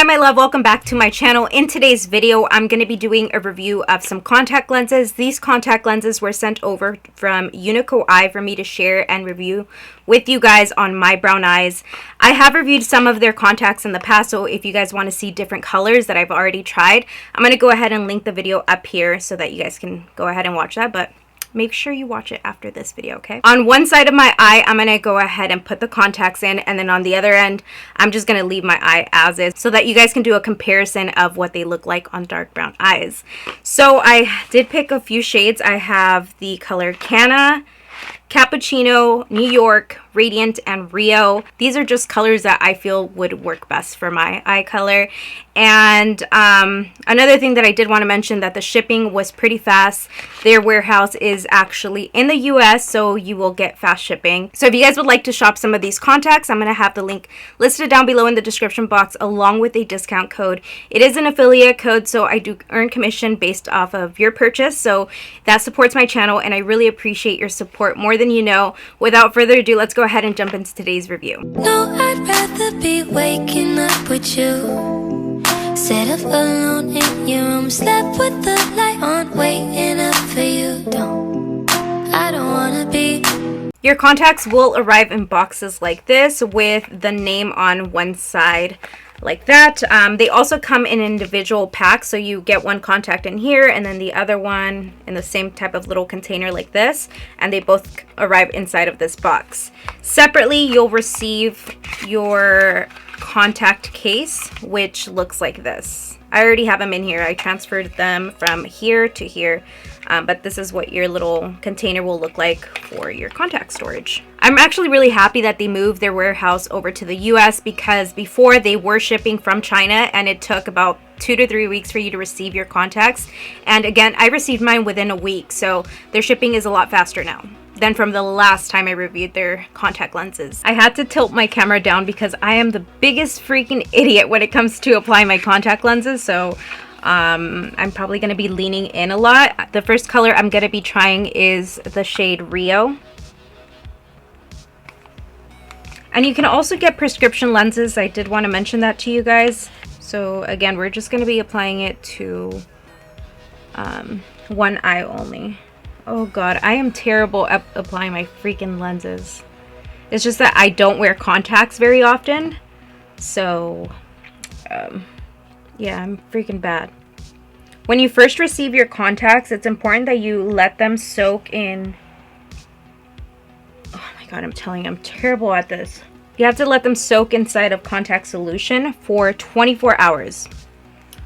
Hi my love, welcome back to my channel. In today's video, I'm going to be doing a review of some contact lenses. These contact lenses were sent over from Unicoeye for me to share and review with you guys on my brown eyes. I have reviewed some of their contacts in the past, so if you guys want to see different colors that I've already tried, I'm going to go ahead and link the video up here so that you guys can go ahead and watch that, but make sure you watch it after this video, okay? On one side of my eye, I'm gonna go ahead and put the contacts in, and then on the other end, I'm just gonna leave my eye as is so that you guys can do a comparison of what they look like on dark brown eyes. So I did pick a few shades. I have the color Canna, Cappuccino, New York, Radiant, and Rio. These are just colors that I feel would work best for my eye color. And another thing that I did want to mention, that the shipping was pretty fast. Their warehouse is actually in the US, so you will get fast shipping. So if you guys would like to shop some of these contacts, I'm going to have the link listed down below in the description box along with a discount code. It is an affiliate code, so I do earn commission based off of your purchase, so that supports my channel and I really appreciate your support more than you know. Without further ado, let's go ahead and jump into today's review. No, I'd rather be waking up with you, set up alone in your room, slept with the light on, waiting up for you. I don't wanna be. Your contacts will arrive in boxes like this with the name on one side like that. They also come in individual packs, so you get one contact in here and then the other one in the same type of little container like this, and they both arrive inside of this box. Separately, you'll receive your contact case, which looks like this. I already have them in here. I transferred them from here to here, but this is what your little container will look like for your contact storage. I'm actually really happy that they moved their warehouse over to the US, because before they were shipping from China and it took about 2 to 3 weeks for you to receive your contacts. And again, I received mine within a week, so their shipping is a lot faster now than from the last time I reviewed their contact lenses. I had to tilt my camera down because I am the biggest freaking idiot when it comes to applying my contact lenses, so I'm probably going to be leaning in a lot. The first color I'm going to be trying is the shade Rio. And you can also get prescription lenses. I did want to mention that to you guys. So again, we're just going to be applying it to one eye only. Oh god, I am terrible at applying my freaking lenses. It's just that I don't wear contacts very often. So, yeah, I'm freaking bad. When you first receive your contacts, it's important that you let them soak in. Oh my god, I'm telling you, I'm terrible at this. You have to let them soak inside of contact solution for 24 hours.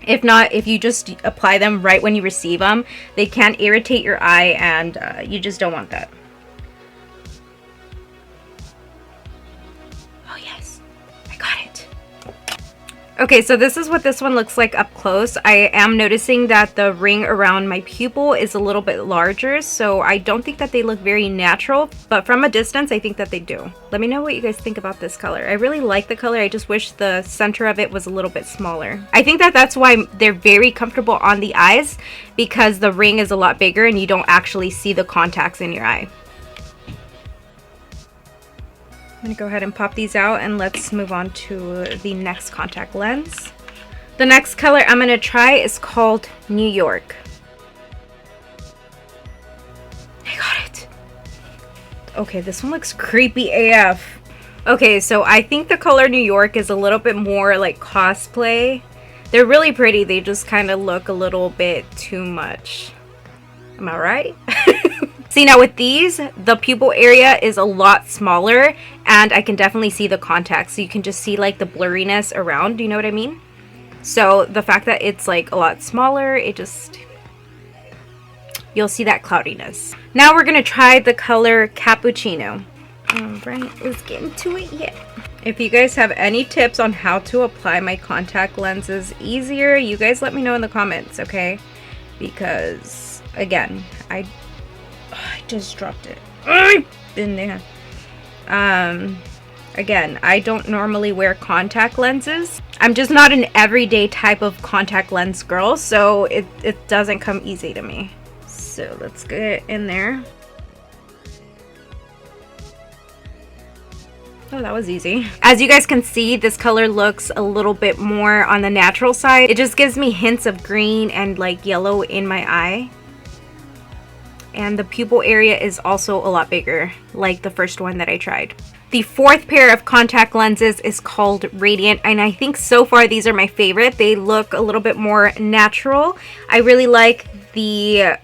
If not, if you just apply them right when you receive them, they can irritate your eye, and you just don't want that. Oh yes, I got it. Okay, so this is what this one looks like up close. I am noticing that the ring around my pupil is a little bit larger, so I don't think that they look very natural, but from a distance, I think that they do. Let me know what you guys think about this color. I really like the color. I just wish the center of it was a little bit smaller. I think that that's why they're very comfortable on the eyes, because the ring is a lot bigger and you don't actually see the contacts in your eye. I'm going to go ahead and pop these out, and let's move on to the next contact lens. The next color I'm going to try is called New York. I got it. Okay, this one looks creepy AF. Okay, so I think the color New York is a little bit more like cosplay. They're really pretty. They just kind of look a little bit too much. Am I right? See, now with these, the pupil area is a lot smaller, and I can definitely see the contacts. So you can just see like the blurriness around. Do you know what I mean? So the fact that it's like a lot smaller, it just, you'll see that cloudiness. Now we're going to try the color Cappuccino. All right, let's get into it. Yeah. If you guys have any tips on how to apply my contact lenses easier, you guys let me know in the comments, okay? Because again, I just dropped it. In there. Again, I don't normally wear contact lenses. I'm just not an everyday type of contact lens girl, so it doesn't come easy to me. So let's get in there. Oh, that was easy. As you guys can see, this color looks a little bit more on the natural side. It just gives me hints of green and like yellow in my eye. And the pupil area is also a lot bigger, like the first one that I tried. The fourth pair of contact lenses is called Radiant, and I think so far these are my favorite. They look a little bit more natural. I really like the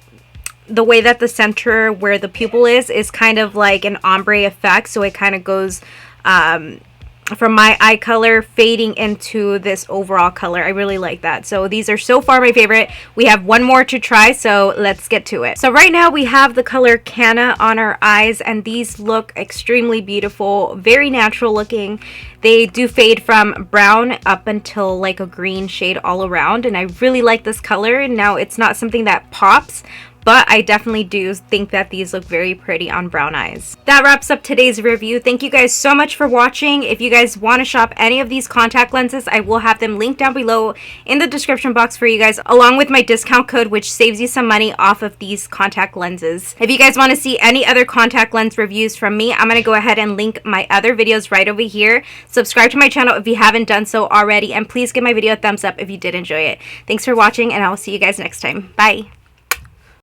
way that the center where the pupil is kind of like an ombre effect, so it kind of goes from my eye color fading into this overall color. I really like that. So these are so far my favorite. We have one more to try, so let's get to it. So right now we have the color Canna on our eyes, and these look extremely beautiful, very natural looking. They do fade from brown up until like a green shade all around, and I really like this color. Now it's not something that pops, but I definitely do think that these look very pretty on brown eyes. That wraps up today's review. Thank you guys so much for watching. If you guys want to shop any of these contact lenses, I will have them linked down below in the description box for you guys, along with my discount code, which saves you some money off of these contact lenses. If you guys want to see any other contact lens reviews from me, I'm going to go ahead and link my other videos right over here. Subscribe to my channel if you haven't done so already, and please give my video a thumbs up if you did enjoy it. Thanks for watching, and I will see you guys next time. Bye!